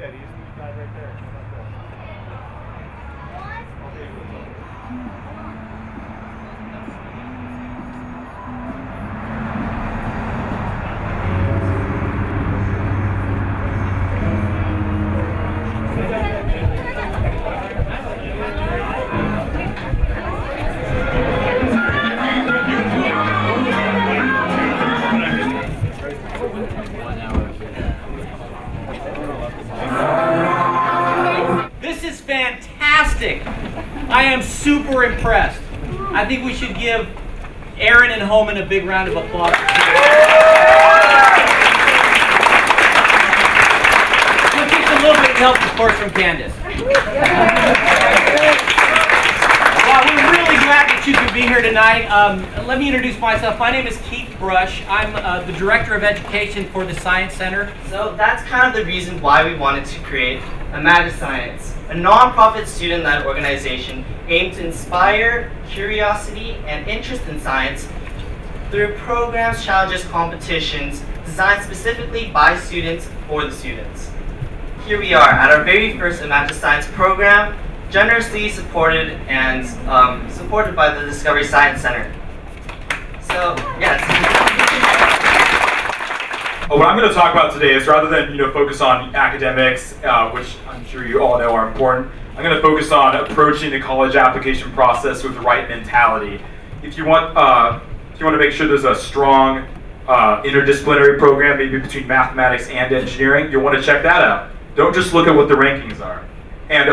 steady. He's the guy right there. How about that? Okay, good. Fantastic! I am super impressed. I think we should give Aaron and Holman a big round of applause. With just a little bit of help, of course, from Candace. Well, we're really glad that you could be here tonight. Let me introduce myself. My name is Keith Brush. I'm the Director of Education for the Science Center. So that's kind of the reason why we wanted to create Imagiscience, a non-profit student-led organization aimed to inspire curiosity and interest in science through programs, challenges, competitions designed specifically by students for the students. Here we are at our very first Imagiscience program, generously supported and supported by the Discovery Science Center. So, yes. What I'm going to talk about today is, rather than focus on academics, which I'm sure you all know are important, I'm going to focus on approaching the college application process with the right mentality. If you want to make sure there's a strong interdisciplinary program, maybe between mathematics and engineering, you'll want to check that out. Don't just look at what the rankings are. And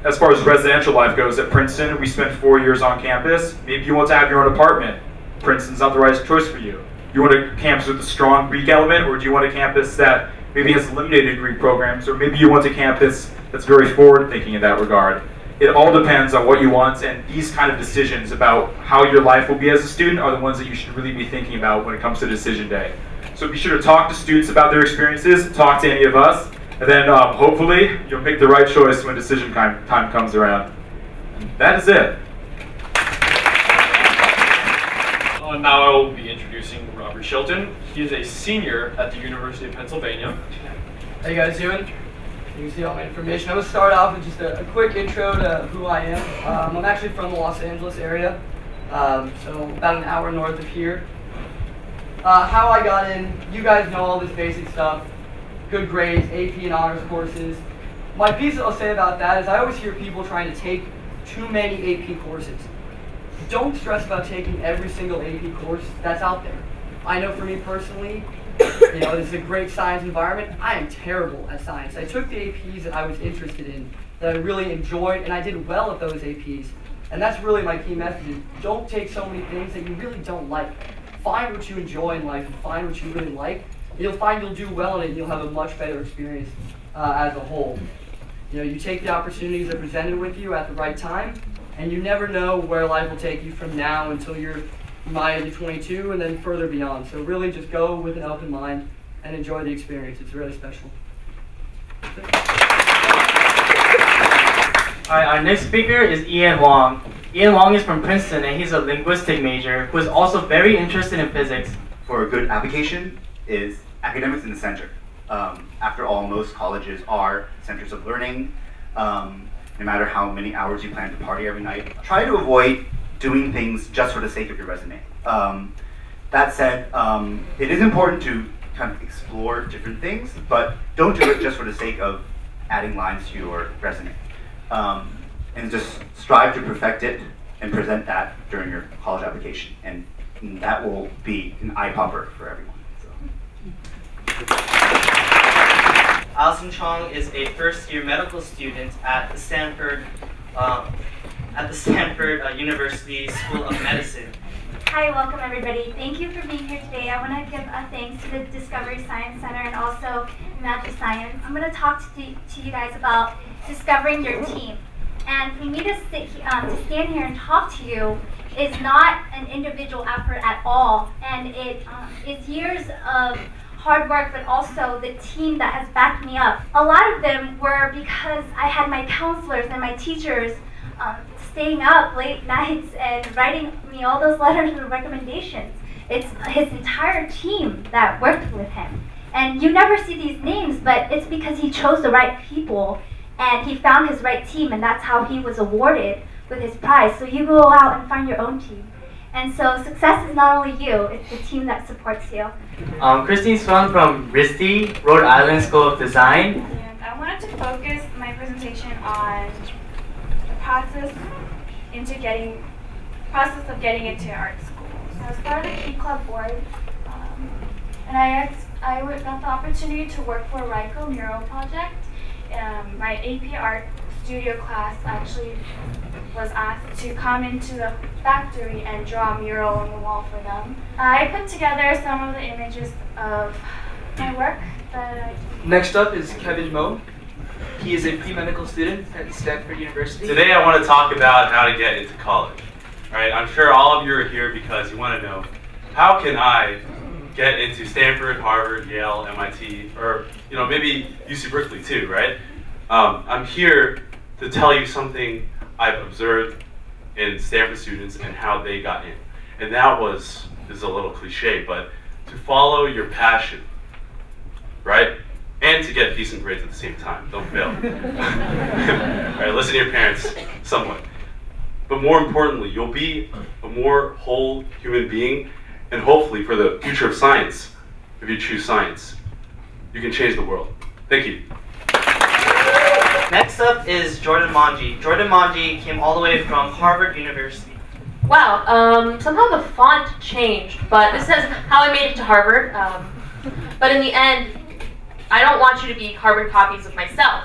as far as residential life goes, at Princeton, we spent 4 years on campus. Maybe you want to have your own apartment. Princeton's not the right choice for you. You want a campus with a strong Greek element, or do you want a campus that maybe has eliminated Greek programs, or maybe you want a campus that's very forward-thinking in that regard? It all depends on what you want, and these kind of decisions about how your life will be as a student are the ones that you should really be thinking about when it comes to decision day. So be sure to talk to students about their experiences, talk to any of us, and then hopefully you'll make the right choice when decision time comes around. And that is it. Now I will be introducing Robert Shilton. He is a senior at the University of Pennsylvania. How you guys doing? You can see all my information. I'm going to start off with just a quick intro to who I am. I'm actually from the Los Angeles area, so about an hour north of here. How I got in, you guys know all this basic stuff. Good grades, AP and honors courses. My piece that I'll say about that is I always hear people trying to take too many AP courses. Don't stress about taking every single AP course that's out there. I know for me personally, this is a great science environment. I am terrible at science. I took the APs that I was interested in, that I really enjoyed, and I did well at those APs. And that's really my key message is don't take so many things that you really don't like. Find what you enjoy in life and find what you really like. And you'll find you'll do well in it and you'll have a much better experience as a whole. You take the opportunities that are presented with you at the right time, and you never know where life will take you from now until you're my age of 22 and then further beyond. So really just go with an open mind and enjoy the experience. It's really special. Alright, our next speaker is Ian Wong. Ian Wong is from Princeton and he's a linguistic major who is also very interested in physics. For a good application is academics in the center. After all, most colleges are centers of learning. No matter how many hours you plan to party every night. Try to avoid doing things just for the sake of your resume. That said, it is important to kind of explore different things, but don't do it just for the sake of adding lines to your resume. And just strive to perfect it and present that during your college application. And that will be an eye-popper for everyone. Allison Chong is a first-year medical student at the Stanford University School of Medicine. Hi, welcome everybody. Thank you for being here today. I want to give a thanks to the Discovery Science Center and also Imagiscience. I'm going to talk to you guys about discovering your team. And for me to stand here and talk to you is not an individual effort at all. And it is years of hard work, but also the team that has backed me up. A lot of them were because I had my counselors and my teachers staying up late nights and writing me all those letters of recommendations. It's his entire team that worked with him. And you never see these names, but it's because he chose the right people and he found his right team, and that's how he was awarded with his prize. So you go out and find your own team. And so success is not only you, it's the team that supports you. Christine Swan from RISD, Rhode Island School of Design. And I wanted to focus my presentation on the process of getting into art school. So I was part of the Key Club board, and I got the opportunity to work for a Ryco mural project. My AP art studio class actually was asked to come into the factory and draw a mural on the wall for them. I put together some of the images of my work that I did. Next up is Kevin Moe. He is a pre-medical student at Stanford University. Today I want to talk about how to get into college. All right, I'm sure all of you are here because you want to know, how can I get into Stanford, Harvard, Yale, MIT, or maybe UC Berkeley too, right? I'm here to tell you something I've observed in Stanford students and how they got in. And that this is a little cliche, but to follow your passion, right? And to get decent grades at the same time, don't fail. All right, listen to your parents somewhat. But more importantly, you'll be a more whole human being, and hopefully for the future of science, if you choose science, you can change the world. Thank you. Next up is Jordan Manji. Jordan Manji came all the way from Harvard University. Wow, somehow the font changed, but this says how I made it to Harvard. But in the end, I don't want you to be carbon copies of myself.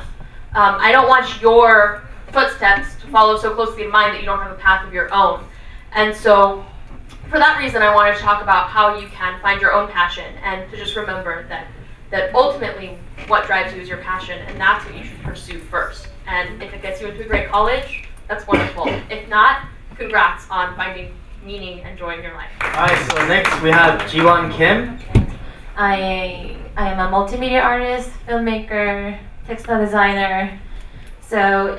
I don't want your footsteps to follow so closely in mine that you don't have a path of your own. And so, for that reason, I wanted to talk about how you can find your own passion, and to just remember that ultimately what drives you is your passion, and that's what you should pursue first. And if it gets you into a great college, that's wonderful. If not, congrats on finding meaning and joy in your life. Alright, so next we have Jiwon Kim. I am a multimedia artist, filmmaker, textile designer. So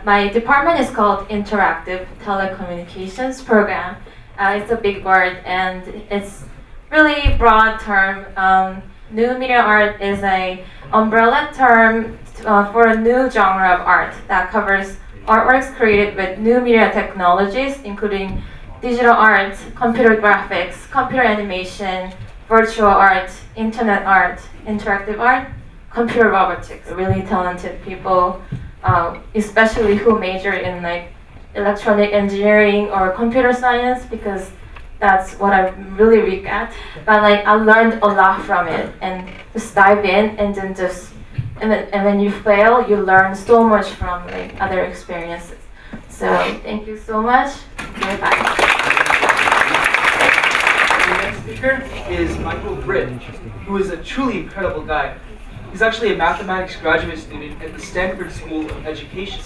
my department is called Interactive Telecommunications Program. It's a big word and it's really broad term. New media art is an umbrella term for a new genre of art that covers artworks created with new media technologies, including digital art, computer graphics, computer animation, virtual art, internet art, interactive art, computer robotics. Really talented people, especially who major in like electronic engineering or computer science, because that's what I'm really weak at. But like I learned a lot from it, and just dive in and then just and when you fail, you learn so much from like other experiences. So thank you so much. Bye. The next speaker is Michael Britt, who is a truly incredible guy. He's actually a mathematics graduate student at the Stanford School of Education.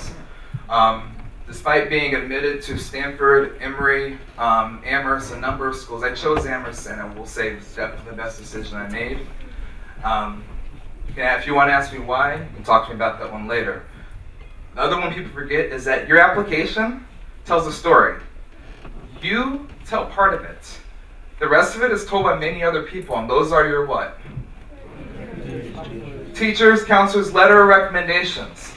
Despite being admitted to Stanford, Emory, Amherst, a number of schools, I chose Amherst, and I will say it's definitely the best decision I made. If you want to ask me why, you can talk to me about that one later. The other one people forget is that your application tells a story. You tell part of it. The rest of it is told by many other people, and those are your what? Teachers, counselors, letter of recommendations.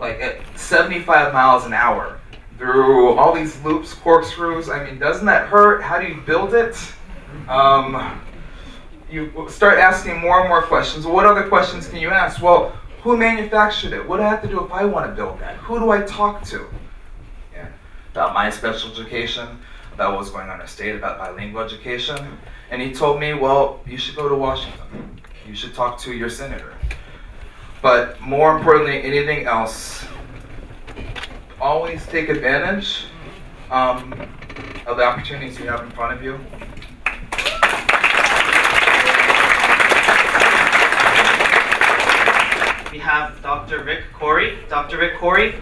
Like at 75 miles an hour through all these loops, corkscrews. I mean, doesn't that hurt? How do you build it? You start asking more and more questions. Well, what other questions can you ask? Well, who manufactured it? What do I have to do if I want to build that? Who do I talk to? Yeah. About my special education, about what was going on in the state, about bilingual education. And he told me, well, you should go to Washington. You should talk to your senator. But more importantly, anything else, always take advantage of the opportunities you have in front of you. We have Dr. Rick Corey. Dr. Rick Corey,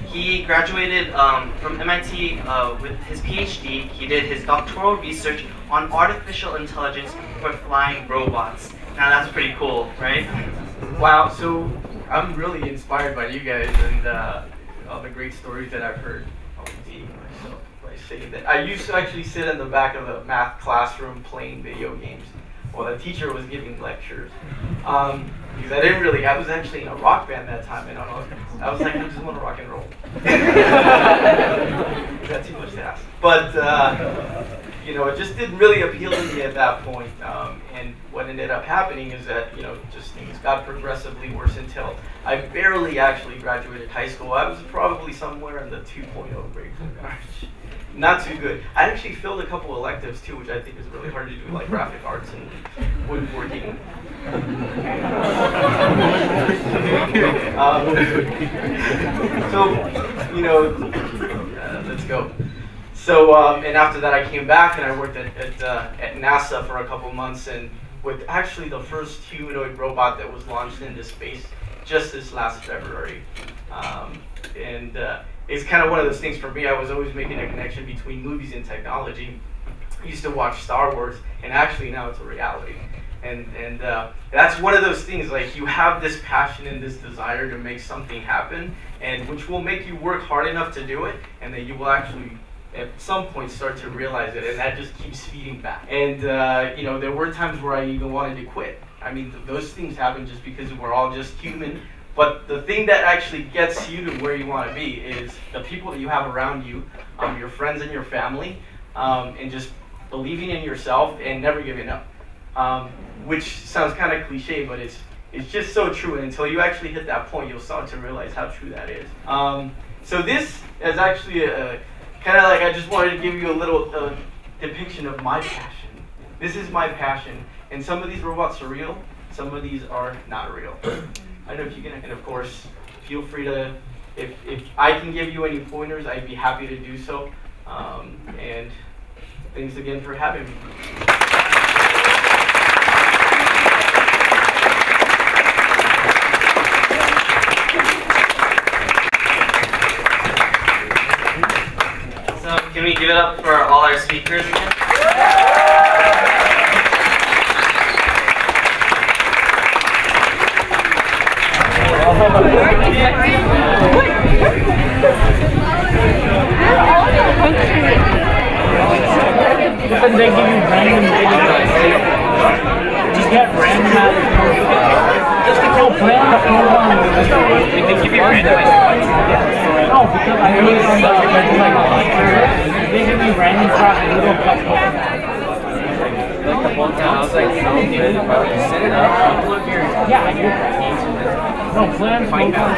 he graduated from MIT with his PhD. He did his doctoral research on artificial intelligence for flying robots. Now that's pretty cool, right? Wow, so I'm really inspired by you guys and all the great stories that I've heard. I'll date myself by saying that I used to actually sit in the back of the math classroom playing video games. Well, the teacher was giving lectures. Because I was actually in a rock band that time, and I was like, I just want to rock and roll. That's too much to ask. But, you know, it just didn't really appeal to me at that point. And what ended up happening is that, you know, just things got progressively worse until I barely actually graduated high school. I was probably somewhere in the 2.0 grade. Not too good. I actually filled a couple electives too, which I think is really hard to do, like graphic arts and woodworking. So, you know, let's go. So, and after that I came back and I worked at NASA for a couple months, and with actually the first humanoid robot that was launched into space just this last February. It's kind of one of those things for me. I was always making a connection between movies and technology. I used to watch Star Wars, and actually now it's a reality. And that's one of those things, like you have this passion and this desire to make something happen, and which will make you work hard enough to do it, and then you will actually at some point start to realize it, and that just keeps feeding back. And you know, there were times where I even wanted to quit. I mean, those things happen just because we're all just human. But the thing that actually gets you to where you want to be is the people that you have around you, your friends and your family, and just believing in yourself and never giving up. Which sounds kind of cliche, but it's just so true. And until you actually hit that point, you'll start to realize how true that is. So this is actually kind of like, I just wanted to give you a little depiction of my passion. This is my passion. And some of these robots are real, some of these are not real. I don't know if you can, and of course, feel free to, if I can give you any pointers, I'd be happy to do so. And thanks again for having me. So can we give it up for all our speakers again? Because they give you random data. Just get random. Just to go plan the program. They give you random. No, because I heard on the they give me random crap and little like the whole time I was like, set it up. Yeah, I do. No, plan. Find out.